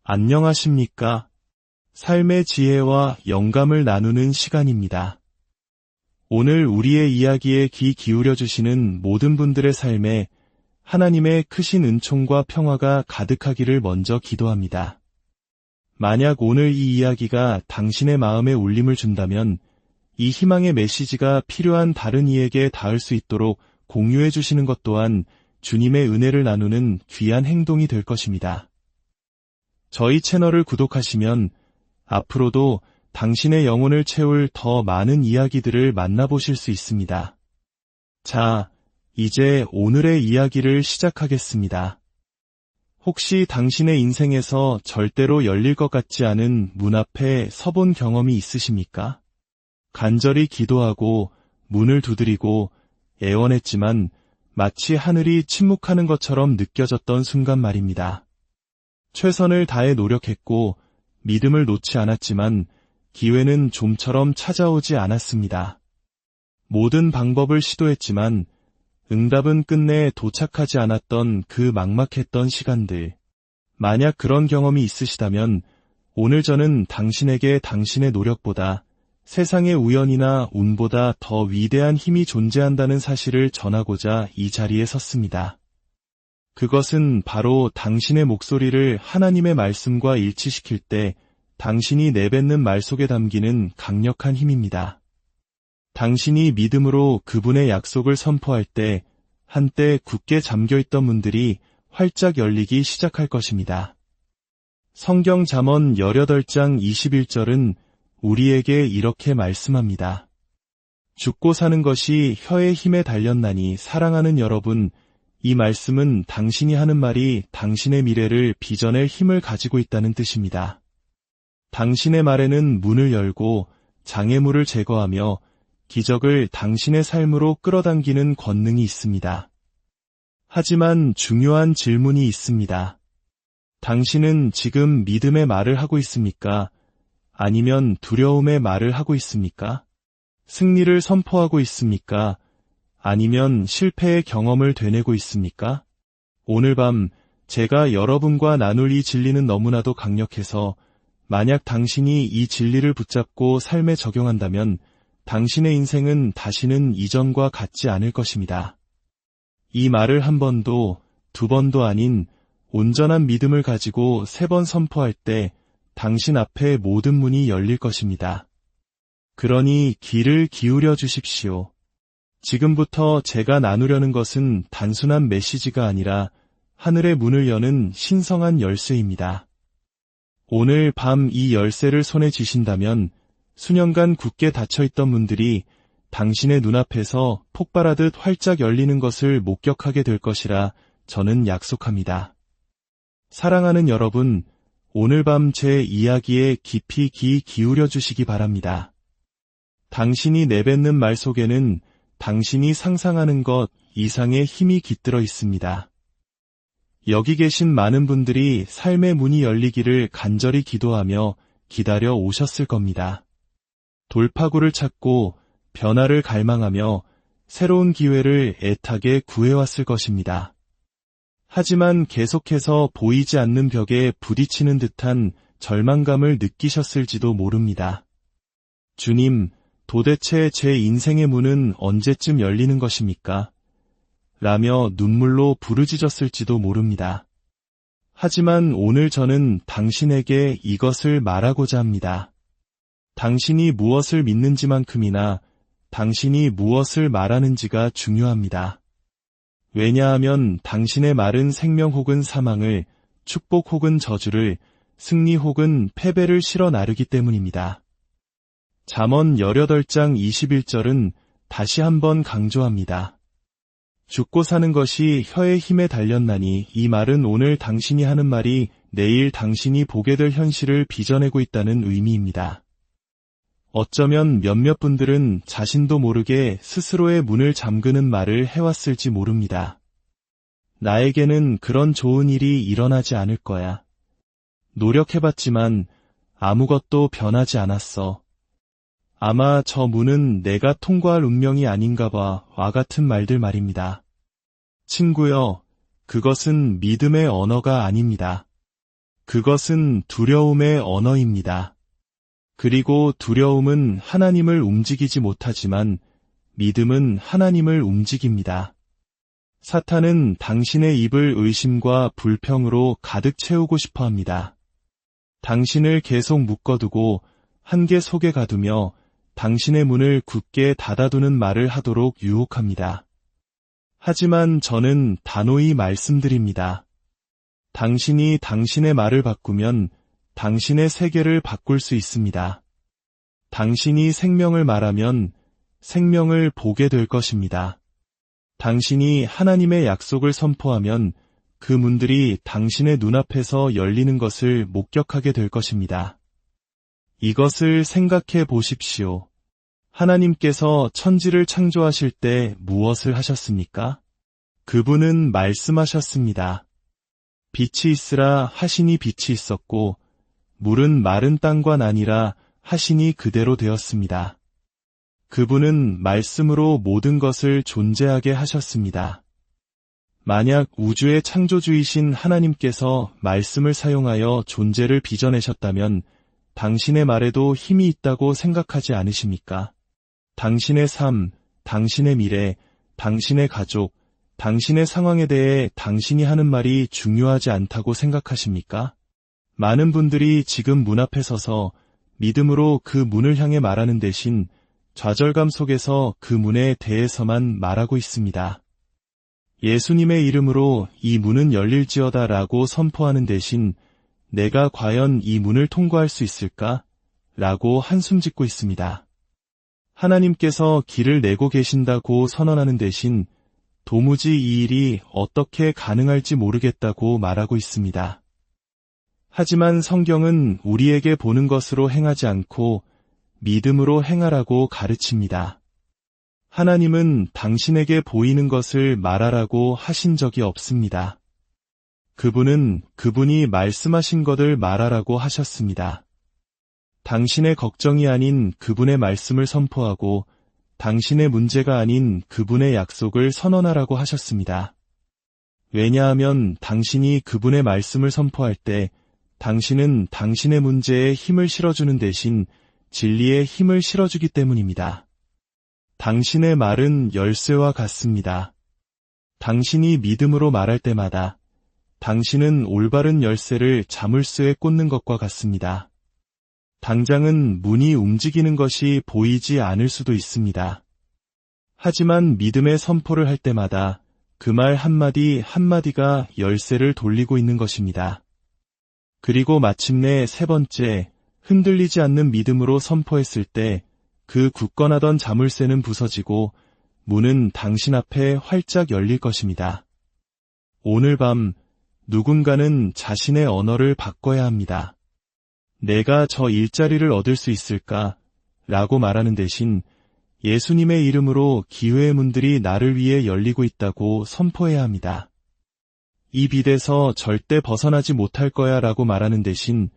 안녕하십니까? 삶의 지혜와 영감을 나누는 시간입니다. 오늘 우리의 이야기에 귀 기울여 주시는 모든 분들의 삶에 하나님의 크신 은총과 평화가 가득하기를 먼저 기도합니다. 만약 오늘 이 이야기가 당신의 마음에 울림을 준다면 이 희망의 메시지가 필요한 다른 이에게 닿을 수 있도록 공유해 주시는 것 또한 주님의 은혜를 나누는 귀한 행동이 될 것입니다. 저희 채널을 구독하시면 앞으로도 당신의 영혼을 채울 더 많은 이야기들을 만나보실 수 있습니다. 자, 이제 오늘의 이야기를 시작하겠습니다. 혹시 당신의 인생에서 절대로 열릴 것 같지 않은 문 앞에 서본 경험이 있으십니까? 간절히 기도하고 문을 두드리고 애원했지만 마치 하늘이 침묵하는 것처럼 느껴졌던 순간 말입니다. 최선을 다해 노력했고 믿음을 놓지 않았지만 기회는 좀처럼 찾아오지 않았습니다. 모든 방법을 시도했지만 응답은 끝내 도착하지 않았던 그 막막했던 시간들. 만약 그런 경험이 있으시다면 오늘 저는 당신에게 당신의 노력보다 세상의 우연이나 운보다 더 위대한 힘이 존재한다는 사실을 전하고자 이 자리에 섰습니다. 그것은 바로 당신의 목소리를 하나님의 말씀과 일치시킬 때 당신이 내뱉는 말 속에 담기는 강력한 힘입니다. 당신이 믿음으로 그분의 약속을 선포할 때 한때 굳게 잠겨있던 문들이 활짝 열리기 시작할 것입니다. 성경 잠언 18장 21절은 우리에게 이렇게 말씀합니다. 죽고 사는 것이 혀의 힘에 달렸나니 사랑하는 여러분, 이 말씀은 당신이 하는 말이 당신의 미래를 빚어낼 힘을 가지고 있다는 뜻입니다. 당신의 말에는 문을 열고 장애물을 제거하며 기적을 당신의 삶으로 끌어당기는 권능이 있습니다. 하지만 중요한 질문이 있습니다. 당신은 지금 믿음의 말을 하고 있습니까? 아니면 두려움의 말을 하고 있습니까? 승리를 선포하고 있습니까? 아니면 실패의 경험을 되뇌고 있습니까? 오늘 밤 제가 여러분과 나눌 이 진리는 너무나도 강력해서 만약 당신이 이 진리를 붙잡고 삶에 적용한다면 당신의 인생은 다시는 이전과 같지 않을 것입니다. 이 말을 한 번도, 두 번도 아닌 온전한 믿음을 가지고 3번 선포할 때 당신 앞에 모든 문이 열릴 것입니다. 그러니 귀를 기울여 주십시오. 지금부터 제가 나누려는 것은 단순한 메시지가 아니라 하늘의 문을 여는 신성한 열쇠입니다. 오늘 밤 이 열쇠를 손에 쥐신다면 수년간 굳게 닫혀있던 문들이 당신의 눈앞에서 폭발하듯 활짝 열리는 것을 목격하게 될 것이라 저는 약속합니다. 사랑하는 여러분, 오늘 밤 제 이야기에 깊이 귀 기울여 주시기 바랍니다. 당신이 내뱉는 말 속에는 당신이 상상하는 것 이상의 힘이 깃들어 있습니다. 여기 계신 많은 분들이 삶의 문이 열리기를 간절히 기도하며 기다려 오셨을 겁니다. 돌파구를 찾고 변화를 갈망하며 새로운 기회를 애타게 구해왔을 것입니다. 하지만 계속해서 보이지 않는 벽에 부딪히는 듯한 절망감을 느끼셨을지도 모릅니다. 주님, 도대체 제 인생의 문은 언제쯤 열리는 것입니까? 라며 눈물로 부르짖었을지도 모릅니다. 하지만 오늘 저는 당신에게 이것을 말하고자 합니다. 당신이 무엇을 믿는지만큼이나 당신이 무엇을 말하는지가 중요합니다. 왜냐하면 당신의 말은 생명 혹은 사망을, 축복 혹은 저주를, 승리 혹은 패배를 실어 나르기 때문입니다. 잠언 18장 21절은 다시 한번 강조합니다. 죽고 사는 것이 혀의 힘에 달렸나니 이 말은 오늘 당신이 하는 말이 내일 당신이 보게 될 현실을 빚어내고 있다는 의미입니다. 어쩌면 몇몇 분들은 자신도 모르게 스스로의 문을 잠그는 말을 해왔을지 모릅니다. 나에게는 그런 좋은 일이 일어나지 않을 거야. 노력해봤지만 아무것도 변하지 않았어. 아마 저 문은 내가 통과할 운명이 아닌가 봐와 같은 말들 말입니다. 친구여, 그것은 믿음의 언어가 아닙니다. 그것은 두려움의 언어입니다. 그리고 두려움은 하나님을 움직이지 못하지만 믿음은 하나님을 움직입니다. 사탄은 당신의 입을 의심과 불평으로 가득 채우고 싶어 합니다. 당신을 계속 묶어두고 한계 속에 가두며 당신의 문을 굳게 닫아두는 말을 하도록 유혹합니다. 하지만 저는 단호히 말씀드립니다. 당신이 당신의 말을 바꾸면 당신의 세계를 바꿀 수 있습니다. 당신이 생명을 말하면 생명을 보게 될 것입니다. 당신이 하나님의 약속을 선포하면 그 문들이 당신의 눈앞에서 열리는 것을 목격하게 될 것입니다. 이것을 생각해 보십시오. 하나님께서 천지를 창조하실 때 무엇을 하셨습니까? 그분은 말씀하셨습니다. 빛이 있으라 하시니 빛이 있었고 물은 마른 땅과 나니라 하시니 그대로 되었습니다. 그분은 말씀으로 모든 것을 존재하게 하셨습니다. 만약 우주의 창조주이신 하나님께서 말씀을 사용하여 존재를 빚어내셨다면 당신의 말에도 힘이 있다고 생각하지 않으십니까? 당신의 삶, 당신의 미래, 당신의 가족, 당신의 상황에 대해 당신이 하는 말이 중요하지 않다고 생각하십니까? 많은 분들이 지금 문 앞에 서서 믿음으로 그 문을 향해 말하는 대신 좌절감 속에서 그 문에 대해서만 말하고 있습니다. 예수님의 이름으로 이 문은 열릴지어다 라고 선포하는 대신 내가 과연 이 문을 통과할 수 있을까? 라고 한숨 짓고 있습니다. 하나님께서 길을 내고 계신다고 선언하는 대신 도무지 이 일이 어떻게 가능할지 모르겠다고 말하고 있습니다. 하지만 성경은 우리에게 보는 것으로 행하지 않고 믿음으로 행하라고 가르칩니다. 하나님은 당신에게 보이는 것을 말하라고 하신 적이 없습니다. 그분은 그분이 말씀하신 것을 말하라고 하셨습니다. 당신의 걱정이 아닌 그분의 말씀을 선포하고 당신의 문제가 아닌 그분의 약속을 선언하라고 하셨습니다. 왜냐하면 당신이 그분의 말씀을 선포할 때 당신은 당신의 문제에 힘을 실어주는 대신 진리에 힘을 실어주기 때문입니다. 당신의 말은 열쇠와 같습니다. 당신이 믿음으로 말할 때마다 당신은 올바른 열쇠를 자물쇠에 꽂는 것과 같습니다. 당장은 문이 움직이는 것이 보이지 않을 수도 있습니다. 하지만 믿음의 선포를 할 때마다 그 말 한마디 한마디가 열쇠를 돌리고 있는 것입니다. 그리고 마침내 세 번째, 흔들리지 않는 믿음으로 선포했을 때 그 굳건하던 자물쇠는 부서지고 문은 당신 앞에 활짝 열릴 것입니다. 오늘 밤 누군가는 자신의 언어를 바꿔야 합니다. 내가 저 일자리를 얻을 수 있을까? 라고 말하는 대신 예수님의 이름으로 기회의 문들이 나를 위해 열리고 있다고 선포해야 합니다. 이 빚에서 절대 벗어나지 못할 거야 라고 말하는 대신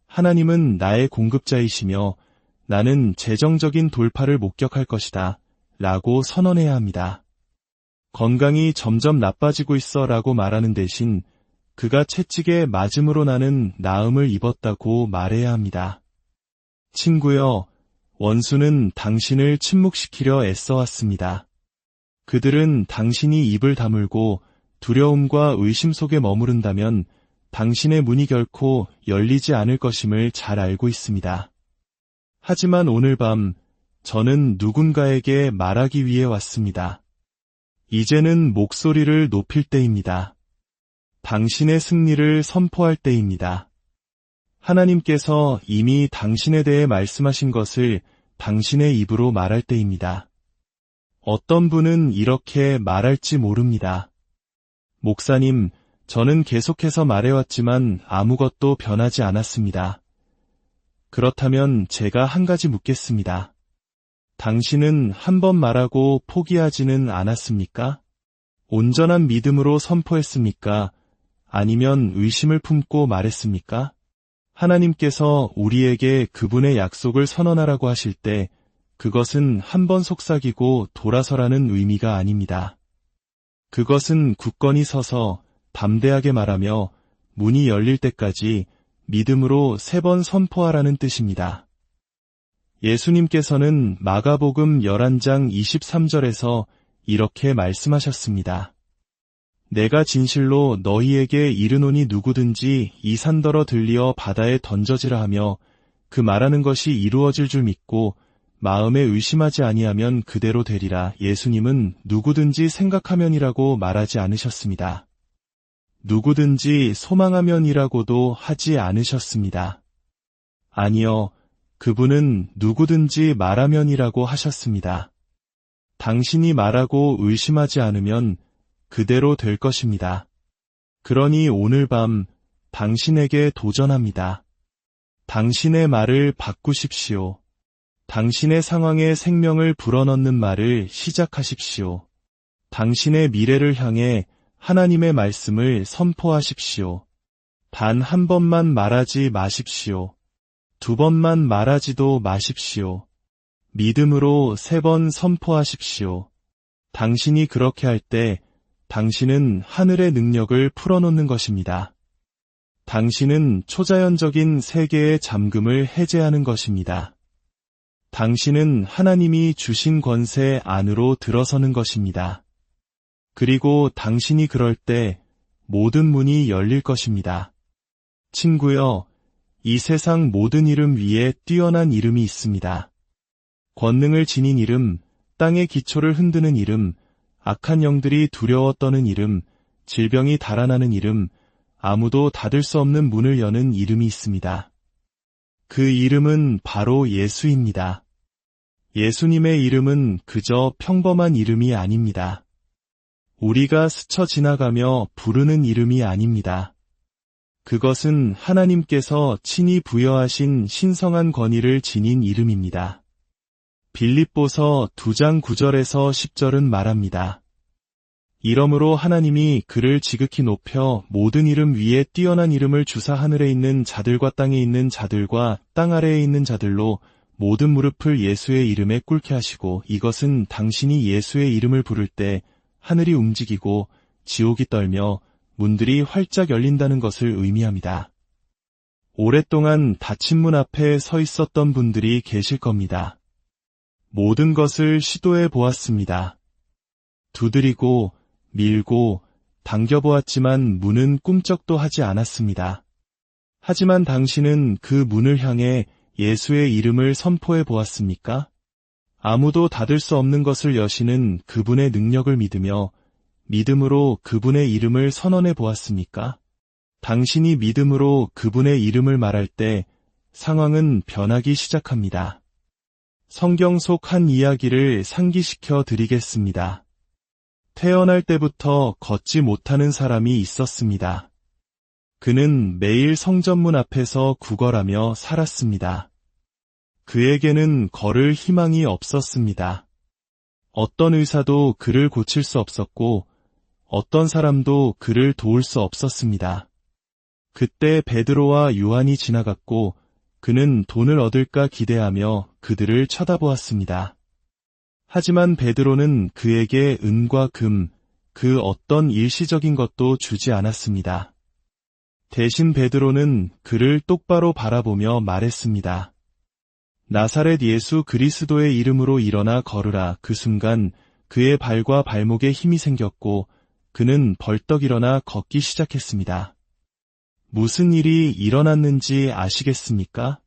하나님은 나의 공급자이시며 나는 재정적인 돌파를 목격할 것이다 라고 선언해야 합니다. 건강이 점점 나빠지고 있어 라고 말하는 대신 그가 채찍에 맞음으로 나는 나음을 입었다고 말해야 합니다. 친구여, 원수는 당신을 침묵시키려 애써왔습니다. 그들은 당신이 입을 다물고 두려움과 의심 속에 머무른다면 당신의 문이 결코 열리지 않을 것임을 잘 알고 있습니다. 하지만 오늘 밤 저는 누군가에게 말하기 위해 왔습니다. 이제는 목소리를 높일 때입니다. 당신의 승리를 선포할 때입니다. 하나님께서 이미 당신에 대해 말씀하신 것을 당신의 입으로 말할 때입니다. 어떤 분은 이렇게 말할지 모릅니다. 목사님, 저는 계속해서 말해왔지만 아무것도 변하지 않았습니다. 그렇다면 제가 한 가지 묻겠습니다. 당신은 한 번 말하고 포기하지는 않았습니까? 온전한 믿음으로 선포했습니까? 아니면 의심을 품고 말했습니까? 하나님께서 우리에게 그분의 약속을 선언하라고 하실 때 그것은 한 번 속삭이고 돌아서라는 의미가 아닙니다. 그것은 굳건히 서서 담대하게 말하며 문이 열릴 때까지 믿음으로 3번 선포하라는 뜻입니다. 예수님께서는 마가복음 11장 23절에서 이렇게 말씀하셨습니다. 내가 진실로 너희에게 이르노니 누구든지 이 산더러 들리어 바다에 던져지라 하며 그 말하는 것이 이루어질 줄 믿고 마음에 의심하지 아니하면 그대로 되리라. 예수님은 누구든지 생각하면이라고 말하지 않으셨습니다. 누구든지 소망하면이라고도 하지 않으셨습니다. 아니요, 그분은 누구든지 말하면이라고 하셨습니다. 당신이 말하고 의심하지 않으면 그대로 될 것입니다. 그러니 오늘 밤 당신에게 도전합니다. 당신의 말을 바꾸십시오. 당신의 상황에 생명을 불어넣는 말을 시작하십시오. 당신의 미래를 향해 하나님의 말씀을 선포하십시오. 단 한 번만 말하지 마십시오. 2번만 말하지도 마십시오. 믿음으로 3번 선포하십시오. 당신이 그렇게 할 때 당신은 하늘의 능력을 풀어놓는 것입니다. 당신은 초자연적인 세계의 잠금을 해제하는 것입니다. 당신은 하나님이 주신 권세 안으로 들어서는 것입니다. 그리고 당신이 그럴 때 모든 문이 열릴 것입니다. 친구여, 이 세상 모든 이름 위에 뛰어난 이름이 있습니다. 권능을 지닌 이름, 땅의 기초를 흔드는 이름, 악한 영들이 두려워 떠는 이름, 질병이 달아나는 이름, 아무도 닫을 수 없는 문을 여는 이름이 있습니다. 그 이름은 바로 예수입니다. 예수님의 이름은 그저 평범한 이름이 아닙니다. 우리가 스쳐 지나가며 부르는 이름이 아닙니다. 그것은 하나님께서 친히 부여하신 신성한 권위를 지닌 이름입니다. 빌립보서 2장 9절에서 10절은 말합니다. 이러므로 하나님이 그를 지극히 높여 모든 이름 위에 뛰어난 이름을 주사 하늘에 있는 자들과 땅에 있는 자들과 땅 아래에 있는 자들로 모든 무릎을 예수의 이름에 꿇게 하시고, 이것은 당신이 예수의 이름을 부를 때 하늘이 움직이고 지옥이 떨며 문들이 활짝 열린다는 것을 의미합니다. 오랫동안 닫힌 문 앞에 서 있었던 분들이 계실 겁니다. 모든 것을 시도해 보았습니다. 두드리고 밀고 당겨보았지만 문은 꿈쩍도 하지 않았습니다. 하지만 당신은 그 문을 향해 예수의 이름을 선포해 보았습니까? 아무도 닫을 수 없는 것을 여시는 그분의 능력을 믿으며 믿음으로 그분의 이름을 선언해 보았습니까? 당신이 믿음으로 그분의 이름을 말할 때 상황은 변하기 시작합니다. 성경 속 한 이야기를 상기시켜 드리겠습니다. 태어날 때부터 걷지 못하는 사람이 있었습니다. 그는 매일 성전문 앞에서 구걸하며 살았습니다. 그에게는 걸을 희망이 없었습니다. 어떤 의사도 그를 고칠 수 없었고 어떤 사람도 그를 도울 수 없었습니다. 그때 베드로와 요한이 지나갔고 그는 돈을 얻을까 기대하며 그들을 쳐다보았습니다. 하지만 베드로는 그에게 은과 금, 그 어떤 일시적인 것도 주지 않았습니다. 대신 베드로는 그를 똑바로 바라보며 말했습니다. 나사렛 예수 그리스도의 이름으로 일어나 걸으라. 그 순간 그의 발과 발목에 힘이 생겼고 그는 벌떡 일어나 걷기 시작했습니다. 무슨 일이 일어났는지 아시겠습니까?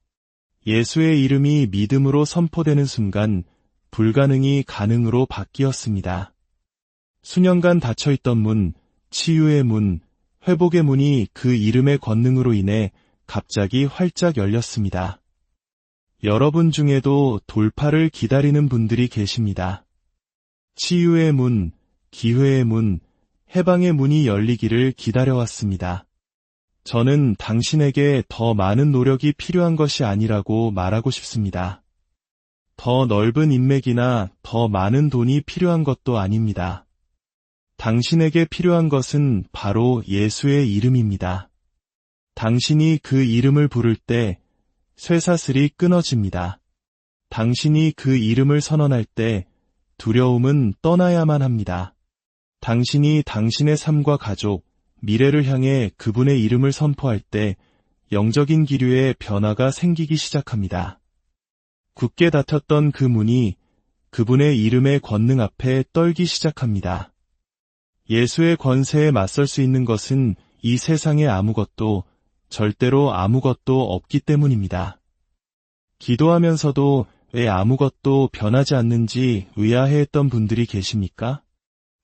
예수의 이름이 믿음으로 선포되는 순간 불가능이 가능으로 바뀌었습니다. 수년간 닫혀있던 문, 치유의 문, 회복의 문이 그 이름의 권능으로 인해 갑자기 활짝 열렸습니다. 여러분 중에도 돌파를 기다리는 분들이 계십니다. 치유의 문, 기회의 문, 해방의 문이 열리기를 기다려왔습니다. 저는 당신에게 더 많은 노력이 필요한 것이 아니라고 말하고 싶습니다. 더 넓은 인맥이나 더 많은 돈이 필요한 것도 아닙니다. 당신에게 필요한 것은 바로 예수의 이름입니다. 당신이 그 이름을 부를 때 쇠사슬이 끊어집니다. 당신이 그 이름을 선언할 때 두려움은 떠나야만 합니다. 당신이 당신의 삶과 가족, 미래를 향해 그분의 이름을 선포할 때 영적인 기류에 변화가 생기기 시작합니다. 굳게 닫혔던 그 문이 그분의 이름의 권능 앞에 떨기 시작합니다. 예수의 권세에 맞설 수 있는 것은 이 세상에 아무것도, 절대로 아무것도 없기 때문입니다. 기도하면서도 왜 아무것도 변하지 않는지 의아해했던 분들이 계십니까?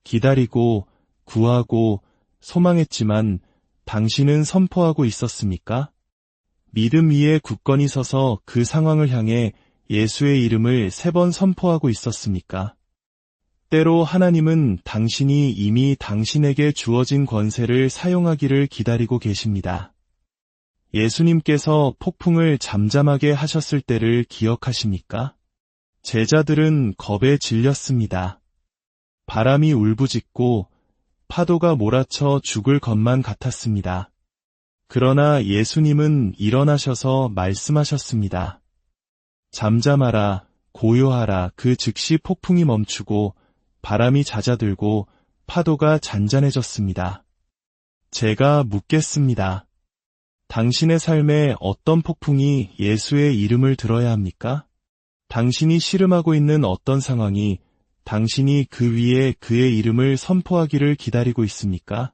기다리고, 구하고, 소망했지만 당신은 선포하고 있었습니까? 믿음 위에 굳건히 서서 그 상황을 향해 예수의 이름을 3번 선포하고 있었습니까? 때로 하나님은 당신이 이미 당신에게 주어진 권세를 사용하기를 기다리고 계십니다. 예수님께서 폭풍을 잠잠하게 하셨을 때를 기억하십니까? 제자들은 겁에 질렸습니다. 바람이 울부짖고 파도가 몰아쳐 죽을 것만 같았습니다. 그러나 예수님은 일어나셔서 말씀하셨습니다. 잠잠하라, 고요하라. 그 즉시 폭풍이 멈추고 바람이 잦아들고 파도가 잔잔해졌습니다. 제가 묻겠습니다. 당신의 삶에 어떤 폭풍이 예수의 이름을 들어야 합니까? 당신이 씨름하고 있는 어떤 상황이 당신이 그 위에 그의 이름을 선포하기를 기다리고 있습니까?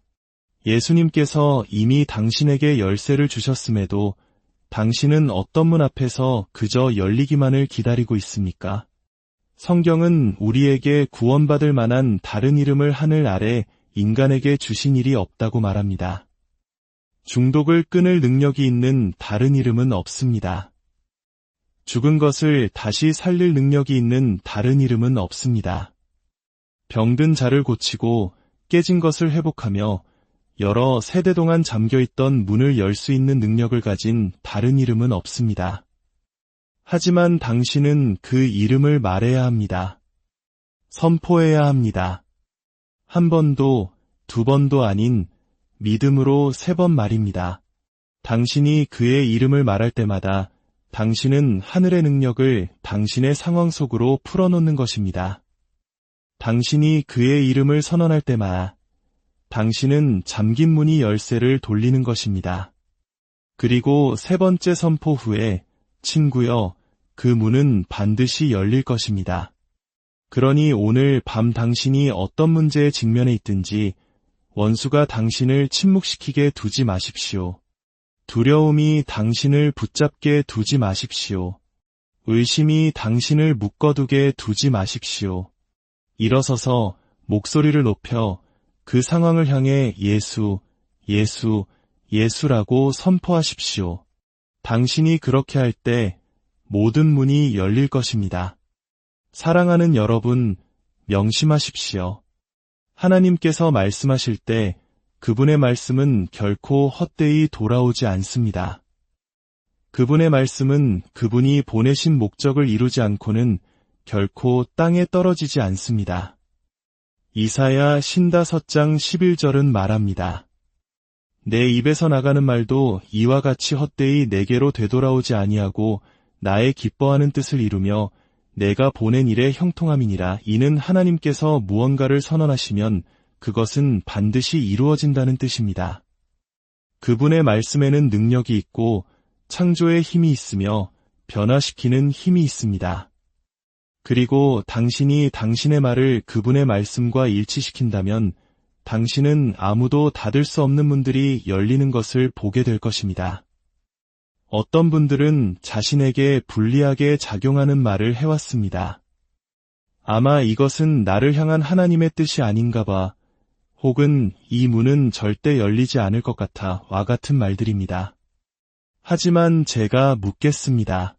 예수님께서 이미 당신에게 열쇠를 주셨음에도 당신은 어떤 문 앞에서 그저 열리기만을 기다리고 있습니까? 성경은 우리에게 구원받을 만한 다른 이름을 하늘 아래 인간에게 주신 일이 없다고 말합니다. 중독을 끊을 능력이 있는 다른 이름은 없습니다. 죽은 것을 다시 살릴 능력이 있는 다른 이름은 없습니다. 병든 자를 고치고 깨진 것을 회복하며 여러 세대 동안 잠겨있던 문을 열 수 있는 능력을 가진 다른 이름은 없습니다. 하지만 당신은 그 이름을 말해야 합니다. 선포해야 합니다. 한 번도, 두 번도 아닌 믿음으로 3번 말입니다. 당신이 그의 이름을 말할 때마다 당신은 하늘의 능력을 당신의 상황 속으로 풀어놓는 것입니다. 당신이 그의 이름을 선언할 때마다 당신은 잠긴 문이 열쇠를 돌리는 것입니다. 그리고 3번째 선포 후에 친구여, 그 문은 반드시 열릴 것입니다. 그러니 오늘 밤 당신이 어떤 문제에 직면해 있든지 원수가 당신을 침묵시키게 두지 마십시오. 두려움이 당신을 붙잡게 두지 마십시오. 의심이 당신을 묶어두게 두지 마십시오. 일어서서 목소리를 높여 그 상황을 향해 예수, 예수, 예수라고 선포하십시오. 당신이 그렇게 할 때 모든 문이 열릴 것입니다. 사랑하는 여러분, 명심하십시오. 하나님께서 말씀하실 때 그분의 말씀은 결코 헛되이 돌아오지 않습니다. 그분의 말씀은 그분이 보내신 목적을 이루지 않고는 결코 땅에 떨어지지 않습니다. 이사야 55장 11절은 말합니다. 내 입에서 나가는 말도 이와 같이 헛되이 내게로 되돌아오지 아니하고 나의 기뻐하는 뜻을 이루며 내가 보낸 일에 형통함이니라. 이는 하나님께서 무언가를 선언하시면 그것은 반드시 이루어진다는 뜻입니다. 그분의 말씀에는 능력이 있고 창조의 힘이 있으며 변화시키는 힘이 있습니다. 그리고 당신이 당신의 말을 그분의 말씀과 일치시킨다면 당신은 아무도 닫을 수 없는 문들이 열리는 것을 보게 될 것입니다. 어떤 분들은 자신에게 불리하게 작용하는 말을 해왔습니다. 아마 이것은 나를 향한 하나님의 뜻이 아닌가 봐, 혹은 이 문은 절대 열리지 않을 것 같아 와 같은 말들입니다. 하지만 제가 묻겠습니다.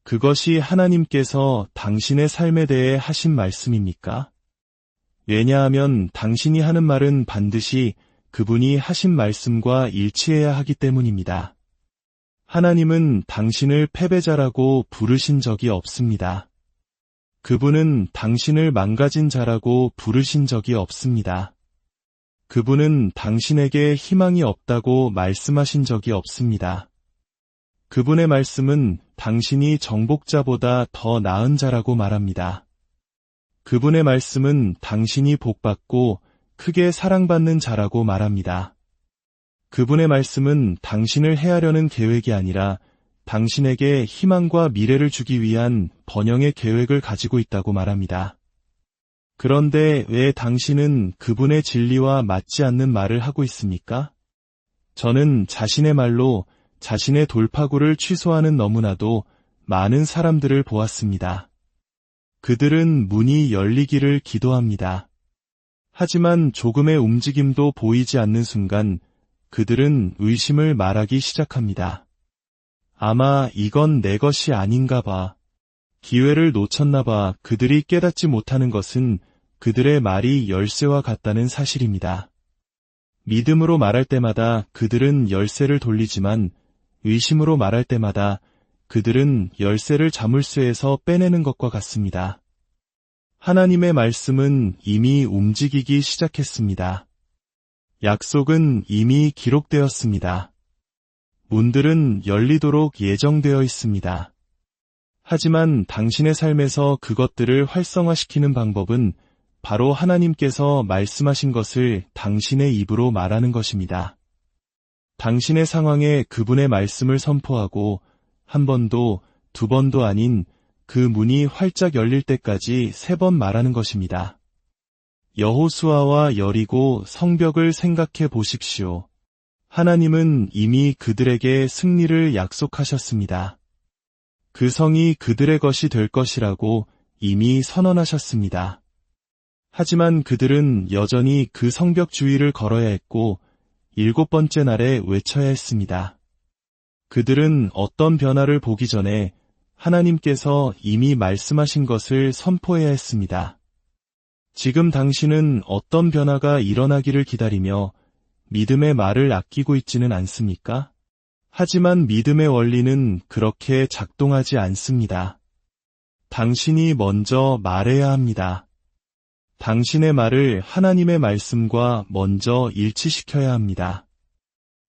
그것이 하나님께서 당신의 삶에 대해 하신 말씀입니까? 왜냐하면 당신이 하는 말은 반드시 그분이 하신 말씀과 일치해야 하기 때문입니다. 하나님은 당신을 패배자라고 부르신 적이 없습니다. 그분은 당신을 망가진 자라고 부르신 적이 없습니다. 그분은 당신에게 희망이 없다고 말씀하신 적이 없습니다. 그분의 말씀은 당신이 정복자보다 더 나은 자라고 말합니다. 그분의 말씀은 당신이 복받고 크게 사랑받는 자라고 말합니다. 그분의 말씀은 당신을 해하려는 계획이 아니라 당신에게 희망과 미래를 주기 위한 번영의 계획을 가지고 있다고 말합니다. 그런데 왜 당신은 그분의 진리와 맞지 않는 말을 하고 있습니까? 저는 자신의 말로 자신의 돌파구를 취소하는 너무나도 많은 사람들을 보았습니다. 그들은 문이 열리기를 기도합니다. 하지만 조금의 움직임도 보이지 않는 순간 그들은 의심을 말하기 시작합니다. 아마 이건 내 것이 아닌가 봐. 기회를 놓쳤나 봐. 그들이 깨닫지 못하는 것은 그들의 말이 열쇠와 같다는 사실입니다. 믿음으로 말할 때마다 그들은 열쇠를 돌리지만 의심으로 말할 때마다 그들은 열쇠를 자물쇠에서 빼내는 것과 같습니다. 하나님의 말씀은 이미 움직이기 시작했습니다. 약속은 이미 기록되었습니다. 문들은 열리도록 예정되어 있습니다. 하지만 당신의 삶에서 그것들을 활성화시키는 방법은 바로 하나님께서 말씀하신 것을 당신의 입으로 말하는 것입니다. 당신의 상황에 그분의 말씀을 선포하고 한 번도, 두 번도 아닌 그 문이 활짝 열릴 때까지 3번 말하는 것입니다. 여호수아와 여리고 성벽을 생각해 보십시오. 하나님은 이미 그들에게 승리를 약속하셨습니다. 그 성이 그들의 것이 될 것이라고 이미 선언하셨습니다. 하지만 그들은 여전히 그 성벽 주위를 걸어야 했고 7번째 날에 외쳐야 했습니다. 그들은 어떤 변화를 보기 전에 하나님께서 이미 말씀하신 것을 선포해야 했습니다. 지금 당신은 어떤 변화가 일어나기를 기다리며 믿음의 말을 아끼고 있지는 않습니까? 하지만 믿음의 원리는 그렇게 작동하지 않습니다. 당신이 먼저 말해야 합니다. 당신의 말을 하나님의 말씀과 먼저 일치시켜야 합니다.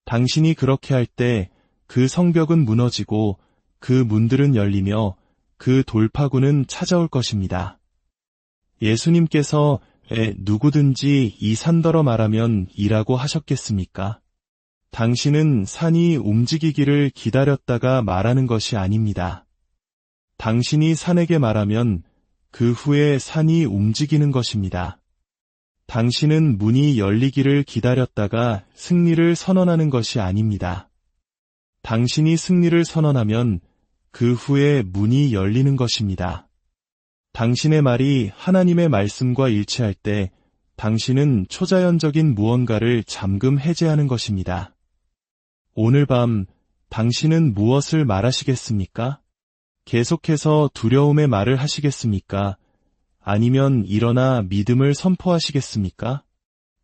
당신이 그렇게 할 때 그 성벽은 무너지고 그 문들은 열리며 그 돌파구는 찾아올 것입니다. 예수님께서 왜 누구든지 이 산더러 말하면 이라고 하셨겠습니까? 당신은 산이 움직이기를 기다렸다가 말하는 것이 아닙니다. 당신이 산에게 말하면 그 후에 산이 움직이는 것입니다. 당신은 문이 열리기를 기다렸다가 승리를 선언하는 것이 아닙니다. 당신이 승리를 선언하면 그 후에 문이 열리는 것입니다. 당신의 말이 하나님의 말씀과 일치할 때 당신은 초자연적인 무언가를 잠금 해제하는 것입니다. 오늘 밤 당신은 무엇을 말하시겠습니까? 계속해서 두려움의 말을 하시겠습니까? 아니면 일어나 믿음을 선포하시겠습니까?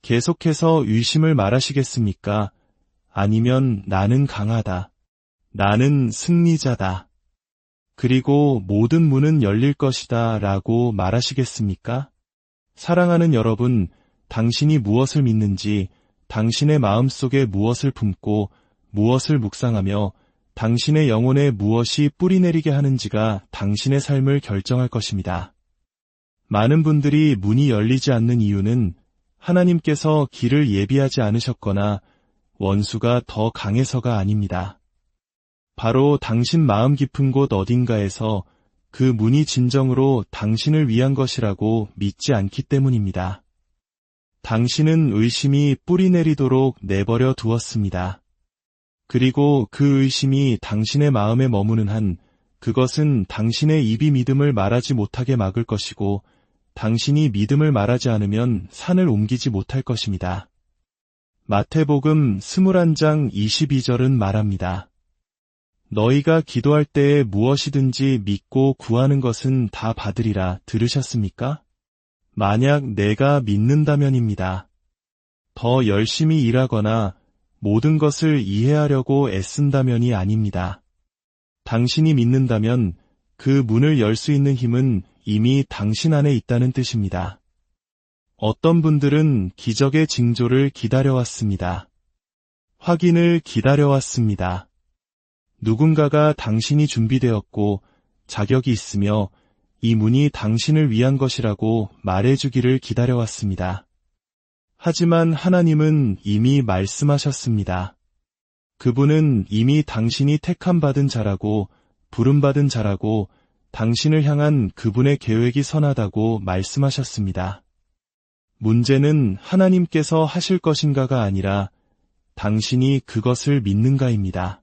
계속해서 의심을 말하시겠습니까? 아니면 나는 강하다. 나는 승리자다. 그리고 모든 문은 열릴 것이다 라고 말하시겠습니까? 사랑하는 여러분, 당신이 무엇을 믿는지, 당신의 마음속에 무엇을 품고 무엇을 묵상하며 당신의 영혼에 무엇이 뿌리내리게 하는지가 당신의 삶을 결정할 것입니다. 많은 분들이 문이 열리지 않는 이유는 하나님께서 길을 예비하지 않으셨거나 원수가 더 강해서가 아닙니다. 바로 당신 마음 깊은 곳 어딘가에서 그 문이 진정으로 당신을 위한 것이라고 믿지 않기 때문입니다. 당신은 의심이 뿌리내리도록 내버려 두었습니다. 그리고 그 의심이 당신의 마음에 머무는 한 그것은 당신의 입이 믿음을 말하지 못하게 막을 것이고 당신이 믿음을 말하지 않으면 산을 옮기지 못할 것입니다. 마태복음 21장 22절은 말합니다. 너희가 기도할 때에 무엇이든지 믿고 구하는 것은 다 받으리라 들으셨습니까? 만약 내가 믿는다면입니다. 더 열심히 일하거나 모든 것을 이해하려고 애쓴다면이 아닙니다. 당신이 믿는다면 그 문을 열 수 있는 힘은 이미 당신 안에 있다는 뜻입니다. 어떤 분들은 기적의 징조를 기다려왔습니다. 확인을 기다려왔습니다. 누군가가 당신이 준비되었고 자격이 있으며 이 문이 당신을 위한 것이라고 말해주기를 기다려왔습니다. 하지만 하나님은 이미 말씀하셨습니다. 그분은 이미 당신이 택함받은 자라고, 부름받은 자라고, 당신을 향한 그분의 계획이 선하다고 말씀하셨습니다. 문제는 하나님께서 하실 것인가가 아니라 당신이 그것을 믿는가입니다.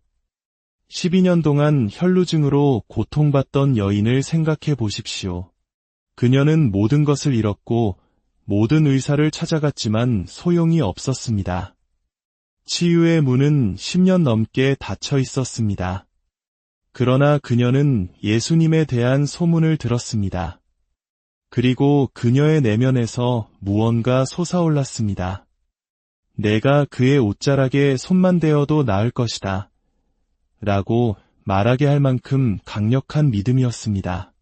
12년 동안 혈루증으로 고통받던 여인을 생각해 보십시오. 그녀는 모든 것을 잃었고 모든 의사를 찾아갔지만 소용이 없었습니다. 치유의 문은 10년 넘게 닫혀 있었습니다. 그러나 그녀는 예수님에 대한 소문을 들었습니다. 그리고 그녀의 내면에서 무언가 솟아올랐습니다. 내가 그의 옷자락에 손만 대어도 나을 것이다. 라고 말하게 할 만큼 강력한 믿음이었습니다.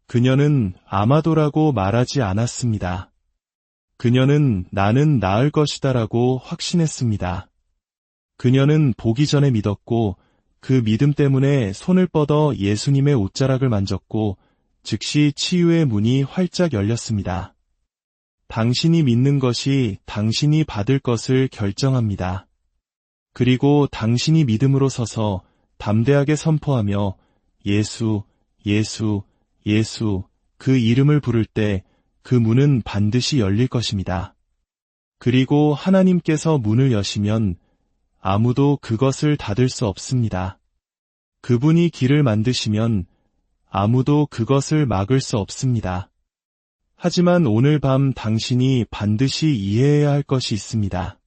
그녀는 아마도라고 말하지 않았습니다. 그녀는 나는 나을 것이다 라고 확신했습니다. 그녀는 보기 전에 믿었고 그 믿음 때문에 손을 뻗어 예수님의 옷자락을 만졌고 즉시 치유의 문이 활짝 열렸습니다. 당신이 믿는 것이 당신이 받을 것을 결정합니다. 그리고 당신이 믿음으로 서서 담대하게 선포하며 예수, 예수, 예수 그 이름을 부를 때 그 문은 반드시 열릴 것입니다. 그리고 하나님께서 문을 여시면 아무도 그것을 닫을 수 없습니다. 그분이 길을 만드시면 아무도 그것을 막을 수 없습니다. 하지만 오늘 밤 당신이 반드시 이해해야 할 것이 있습니다.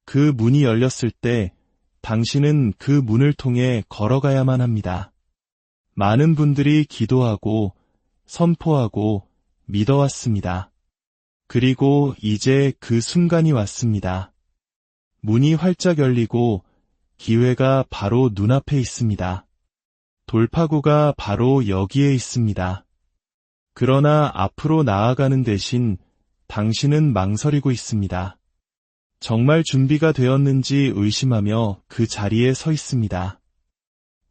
그 문이 열렸을 때 당신은 그 문을 통해 걸어가야만 합니다. 많은 분들이 기도하고 선포하고 믿어왔습니다. 그리고 이제 그 순간이 왔습니다. 문이 활짝 열리고 기회가 바로 눈앞에 있습니다. 돌파구가 바로 여기에 있습니다. 그러나 앞으로 나아가는 대신 당신은 망설이고 있습니다. 정말 준비가 되었는지 의심하며 그 자리에 서 있습니다.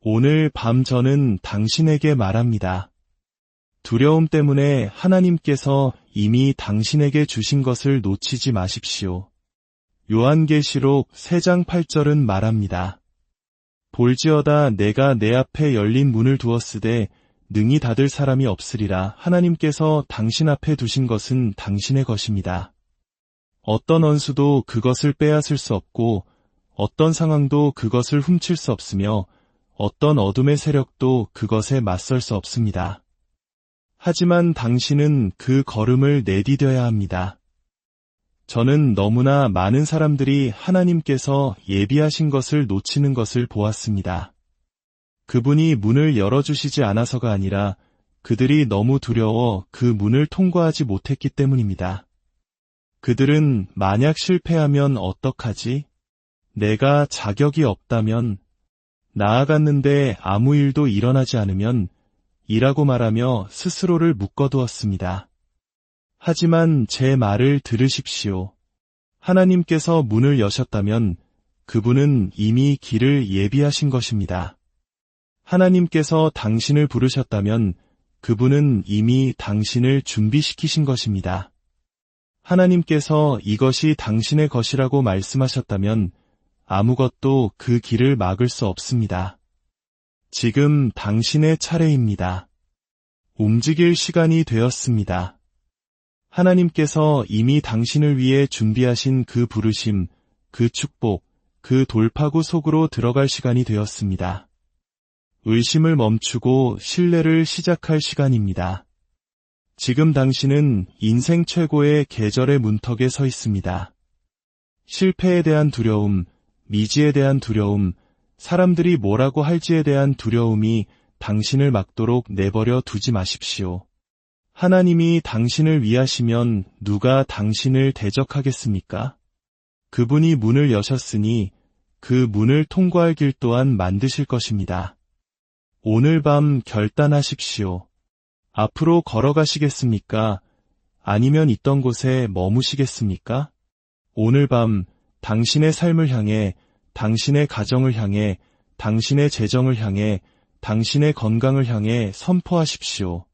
오늘 밤 저는 당신에게 말합니다. 두려움 때문에 하나님께서 이미 당신에게 주신 것을 놓치지 마십시오. 요한계시록 3장 8절은 말합니다. 볼지어다 내가 내 앞에 열린 문을 두었으되 능히 닫을 사람이 없으리라. 하나님께서 당신 앞에 두신 것은 당신의 것입니다. 어떤 원수도 그것을 빼앗을 수 없고 어떤 상황도 그것을 훔칠 수 없으며 어떤 어둠의 세력도 그것에 맞설 수 없습니다. 하지만 당신은 그 걸음을 내디뎌야 합니다. 저는 너무나 많은 사람들이 하나님께서 예비하신 것을 놓치는 것을 보았습니다. 그분이 문을 열어주시지 않아서가 아니라 그들이 너무 두려워 그 문을 통과하지 못했기 때문입니다. 그들은 만약 실패하면 어떡하지? 내가 자격이 없다면? 나아갔는데 아무 일도 일어나지 않으면? 이라고 말하며 스스로를 묶어두었습니다. 하지만 제 말을 들으십시오. 하나님께서 문을 여셨다면 그분은 이미 길을 예비하신 것입니다. 하나님께서 당신을 부르셨다면 그분은 이미 당신을 준비시키신 것입니다. 하나님께서 이것이 당신의 것이라고 말씀하셨다면 아무것도 그 길을 막을 수 없습니다. 지금 당신의 차례입니다. 움직일 시간이 되었습니다. 하나님께서 이미 당신을 위해 준비하신 그 부르심, 그 축복, 그 돌파구 속으로 들어갈 시간이 되었습니다. 의심을 멈추고 신뢰를 시작할 시간입니다. 지금 당신은 인생 최고의 계절의 문턱에 서 있습니다. 실패에 대한 두려움, 미지에 대한 두려움, 사람들이 뭐라고 할지에 대한 두려움이 당신을 막도록 내버려 두지 마십시오. 하나님이 당신을 위하시면 누가 당신을 대적하겠습니까? 그분이 문을 여셨으니 그 문을 통과할 길 또한 만드실 것입니다. 오늘 밤 결단하십시오. 앞으로 걸어가시겠습니까? 아니면 있던 곳에 머무시겠습니까? 오늘 밤 당신의 삶을 향해, 당신의 가정을 향해, 당신의 재정을 향해, 당신의 건강을 향해 선포하십시오.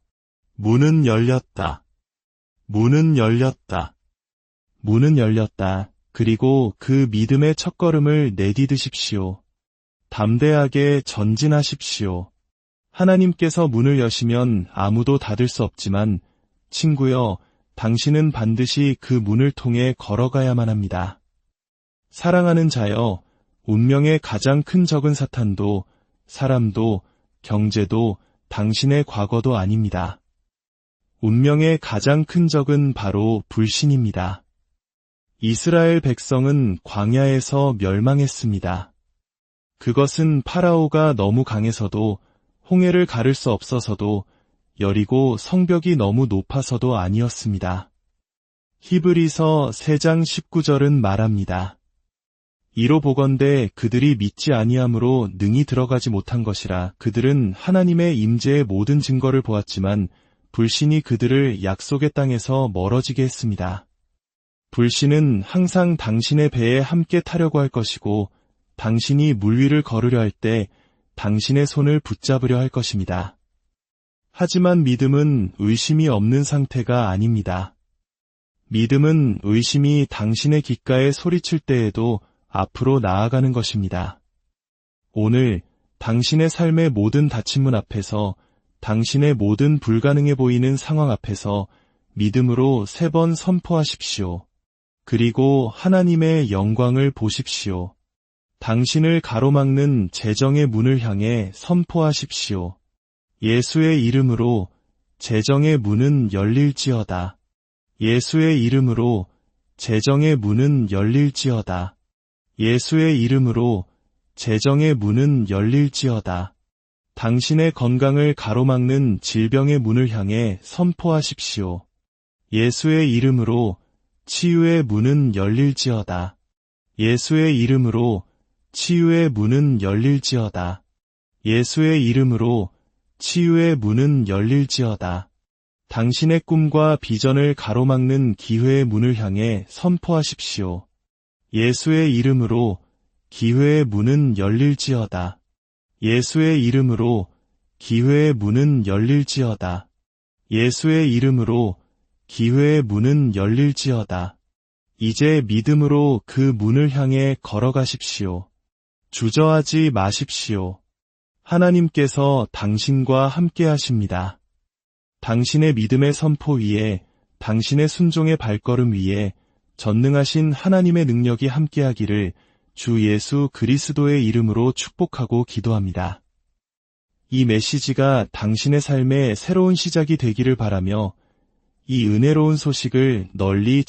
문은 열렸다. 문은 열렸다. 문은 열렸다. 그리고 그 믿음의 첫걸음을 내디드십시오. 담대하게 전진하십시오. 하나님께서 문을 여시면 아무도 닫을 수 없지만 친구여, 당신은 반드시 그 문을 통해 걸어가야만 합니다. 사랑하는 자여, 운명의 가장 큰 적은 사탄도, 사람도, 경제도, 당신의 과거도 아닙니다. 운명의 가장 큰 적은 바로 불신입니다. 이스라엘 백성은 광야에서 멸망했습니다. 그것은 파라오가 너무 강해서도, 홍해를 가를 수 없어서도, 여리고 성벽이 너무 높아서도 아니었습니다. 히브리서 3장 19절은 말합니다. 이로 보건대 그들이 믿지 아니함으로 능히 들어가지 못한 것이라. 그들은 하나님의 임재의 모든 증거를 보았지만 불신이 그들을 약속의 땅에서 멀어지게 했습니다. 불신은 항상 당신의 배에 함께 타려고 할 것이고 당신이 물 위를 걸으려 할 때 당신의 손을 붙잡으려 할 것입니다. 하지만 믿음은 의심이 없는 상태가 아닙니다. 믿음은 의심이 당신의 귓가에 소리칠 때에도 앞으로 나아가는 것입니다. 오늘 당신의 삶의 모든 닫힌 문 앞에서, 당신의 모든 불가능해 보이는 상황 앞에서 믿음으로 3번 선포하십시오. 그리고 하나님의 영광을 보십시오. 당신을 가로막는 재정의 문을 향해 선포하십시오. 예수의 이름으로 재정의 문은 열릴지어다. 예수의 이름으로 재정의 문은 열릴지어다. 예수의 이름으로 재정의 문은 열릴지어다. 당신의 건강을 가로막는 질병의 문을 향해 선포하십시오. 예수의 이름으로 치유의 문은 열릴지어다. 예수의 이름으로 치유의 문은 열릴지어다. 예수의 이름으로 치유의 문은 열릴지어다. 당신의 꿈과 비전을 가로막는 기회의 문을 향해 선포하십시오. 예수의 이름으로 기회의 문은 열릴지어다. 예수의 이름으로 기회의 문은 열릴지어다. 예수의 이름으로 기회의 문은 열릴지어다. 이제 믿음으로 그 문을 향해 걸어가십시오. 주저하지 마십시오. 하나님께서 당신과 함께 하십니다. 당신의 믿음의 선포 위에, 당신의 순종의 발걸음 위에 전능하신 하나님의 능력이 함께하기를 주 예수 그리스도의 이름으로 축복하고 기도합니다. 이 메시지가 당신의 삶의 새로운 시작이 되기를 바라며 이 은혜로운 소식을 널리